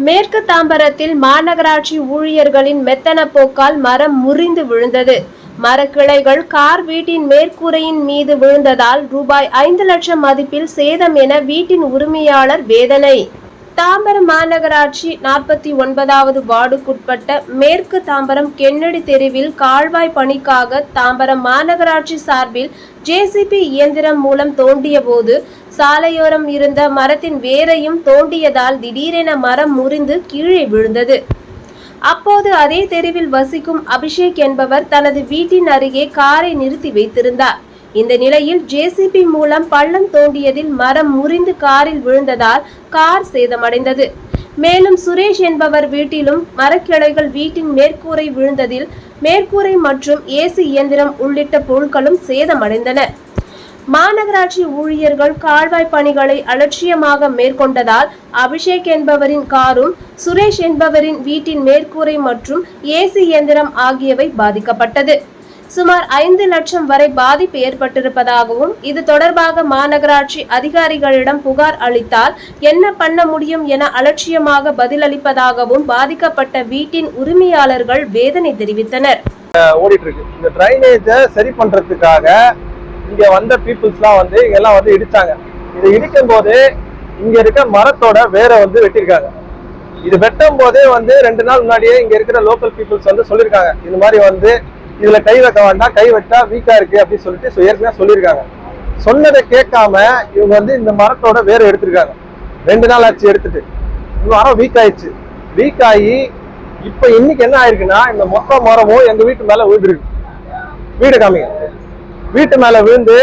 மேற்கு தாம்பரத்தில் மாநகராட்சி ஊழியர்களின் மெத்தன போக்கால் மரம் முறிந்து விழுந்தது. மரக்கிளைகள் கார் வீட்டின் மேற்கூரையின் மீது விழுந்ததால் ரூபாய் 5 லட்சம் மதிப்பில் சேதம் என வீட்டின் உரிமையாளர் வேதனை. தாம்பரம் மாநகராட்சி 49வது வார்டுக்குட்பட்ட மேற்கு தாம்பரம் கென்னடி தெருவில் கால்வாய் பணிக்காக தாம்பரம் மாநகராட்சி சார்பில் JCB இயந்திரம் மூலம் தோண்டிய போது சாலையோரம் இருந்த மரத்தின் வேரையும் தோண்டியதால் திடீரென மரம் முறிந்து கீழே விழுந்தது. அப்போது அதே தெருவில் வசிக்கும் அபிஷேக் என்பவர் தனது வீட்டின் அருகே காரை நிறுத்தி வைத்திருந்தார். இந்த நிலையில் JCB மூலம் பள்ளம் தோண்டியதில் மரம் முறிந்து காரில் விழுந்ததால் கார் சேதமடைந்தது. மேலும் சுரேஷ் என்பவர் வீட்டிலும் மரக்கிளைகள் வீட்டின் மேற்கூரை விழுந்ததில் மேற்கூரை மற்றும் AC இயந்திரம் உள்ளிட்ட பொருட்களும் சேதமடைந்தன. மாநகராட்சி ஊழியர்கள் கால்வாய் பணிகளை அலட்சியமாக மேற்கொண்டதால் அபிஷேக் என்பவரின் காரும் சுரேஷ் என்பவரின் வீட்டின் மேற்கூரை மற்றும் AC இயந்திரம் ஆகியவை பாதிக்கப்பட்டது. சுமார் 5 லட்சம் வரை பாதிப்பு ஏற்பட்டிருப்பதாகவும் இது தொடர்பாக மாநகராட்சி அதிகாரிகளிடம் புகார் அளித்தால் என்ன பண்ண முடியும் என அலட்சியமாக பதிலளிப்பதாகவும் பாதிக்கப்பட்ட வீட்டின் உரிமையாளர்கள் வேதனை தெரிவித்தனர். ஓடிட்டு இருக்கு. இந்த டிரைனேஜை சரி பண்றதுக்காக இங்க வந்த பீப்புள்ஸ்லாம் எல்லாம் இடிச்சாங்க. இதை இடிக்கும் போது இங்க இருக்க மரத்தோட வேரை வெட்டிருக்காங்க. இது வெட்டும் போதே 2 நாள் முன்னாடியே இங்க இருக்கிற லோக்கல் பீப்புள்ஸ் சொல்லியிருக்காங்க, இந்த மாதிரி இதுல கை வைக்க வேண்டாம், கை வச்சா வீக்கா இருக்கு அப்படின்னு சொல்லிட்டு ஏற்கனவே சொல்லியிருக்காங்க. சொன்னதை கேட்காம இவங்க இந்த மரத்தோட வேரை எடுத்திருக்காங்க. 2 நாள் ஆச்சு எடுத்துட்டு. இந்த மரம் வீக் ஆயிடுச்சு. வீக் ஆகி இப்ப இன்னைக்கு என்ன ஆயிருக்குன்னா, இந்த மொத்த மரமும் எங்க வீட்டு மேல விழுந்துருக்கு. வீடு காமிங்க. வீட்டு மேல விழுந்து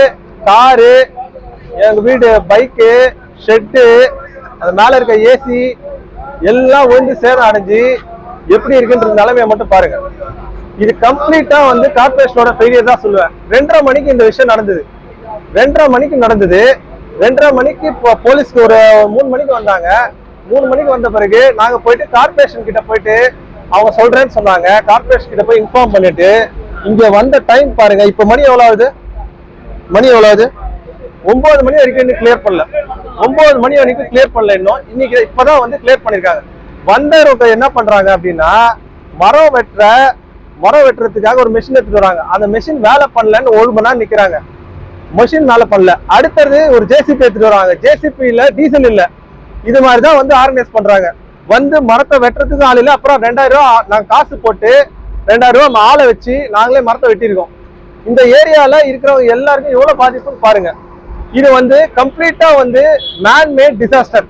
காரு, எங்க வீடு பைக்கு, ஷெட்டு, அது மேல இருக்க AC எல்லாம் விழுந்து சேதம் அடைஞ்சு எப்படி இருக்குன்ற நிலைமையை மட்டும் பாருங்க. இது கம்ப்ளீட்டா கார்பரேஷனோட ஃபெயிலியர் தான் சொல்லுவேன். 2:30 மணிக்கு இந்த விஷயம் நடந்தது. 2:30 மணிக்கு நடந்தது. 2:30 மணிக்கு போலீஸ்க்கு ஒரு 3 மணிக்கு வந்தாங்க. 3 மணிக்கு வந்த பிறகு நாங்க போயிட்டு கார்பரேஷன் கிட்ட போயிட்டு அவங்க சொல்றேன்னு சொன்னாங்க. கார்பரேஷன் கிட்ட போய் இன்ஃபார்ம் பண்ணிட்டு இங்க வந்த டைம் பாருங்க. இப்ப மணி எவ்வளவு ஆகுது? 9 மணி வரைக்கும் இன்னும் கிளியர் பண்ணல. 9 மணி வரைக்கும் கிளியர் பண்ணல. இன்னும் இன்னைக்கு இப்பதான் கிளியர் பண்ணிருக்காங்க. வந்தவங்க என்ன பண்றாங்க அப்படின்னா, மரம் வெட்டுறதுக்காக ஒரு மெஷின் எடுத்துட்டு வராங்க. அந்த மெஷின் வேலை பண்ணலன்னு 1 மணி நேரம் நிக்கிறாங்க. மெஷின் வேலை பண்ணல. அடுத்தது ஒரு JCB எடுத்துட்டு வராங்க. JCB இல்ல, டீசல் இல்ல. இது மாதிரிதான் ஆர்கனைஸ் பண்றாங்க. மரத்தை வெட்டுறதுக்கு ஆள் இல்ல. அப்புறம் 2000 ரூபாய் நாங்க காசு போட்டு 2000 ரூபாய் ஆளை வச்சு நாங்களே மரத்தை வெட்டியிருக்கோம். இந்த ஏரியால இருக்கிறவங்க எல்லாருக்கும் எவ்வளவு பாதிப்புன்னு பாருங்க. இது கம்ப்ளீட்டா மேன்மேட் டிசாஸ்டர்.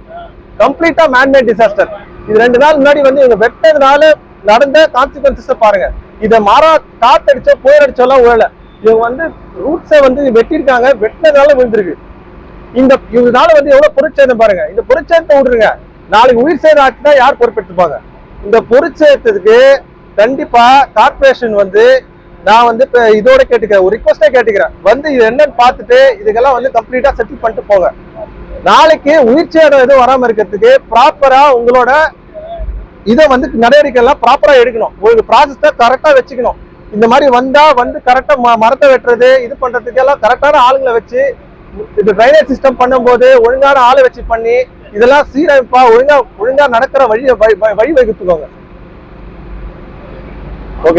கம்ப்ளீட்டா மேன்மேட் டிசாஸ்டர். இது 2 நாள் முன்னாடி இவங்க வெட்டதுனால நடந்த கான்சிக்வன்சஸ் பாருங்க. இதை மாறா காத்தடிச்சோ புயல் அடிச்சோலாம் விழல. இவங்க ரூட்ஸை வெட்டியிருக்காங்க. வெட்டினதுனால விழுந்திருக்கு. இதனால எவ்வளவு பொருட்சேதம் பாருங்க. இந்த பொருட்சேதத்தை விடுருங்க, நாளைக்கு உயிர் சேதம் ஆச்சுன்னா யார் பொறுப்பெடுத்துப்பாங்க? இந்த பொருட்சேதத்துக்கு கண்டிப்பா கார்பரேஷன் நான் இதோட கேட்டுக்கிறேன், ஒரு ரிக்வஸ்டா கேட்டுக்கிறேன். இது என்னன்னு பார்த்துட்டு இதுக்கெல்லாம் கம்ப்ளீட்டா செட்டில் பண்ணிட்டு போங்க. நாளைக்கு உயிர் சேதம் எதுவும் வராம இருக்கிறதுக்கு ப்ராப்பரா உங்களோட இதை நடவடிக்கை எல்லாம் ப்ராப்பரா எடுக்கணும். உங்களுக்கு ப்ராசஸ் கரெக்டா வச்சுக்கணும். இந்த மாதிரி வந்தா கரெக்டா மரத்தை வெட்டுறது இது பண்றதுக்கு எல்லாம் கரெக்டான ஆளுங்களை வச்சு இது ட்ரைனேஜ் சிஸ்டம் பண்ணும்போது ஒழுங்கான ஆளை வச்சு பண்ணி இதெல்லாம் சீரமைப்பா ஒழுங்கா நடக்கிற வழி வகுத்துக்கோங்க. ஓகே.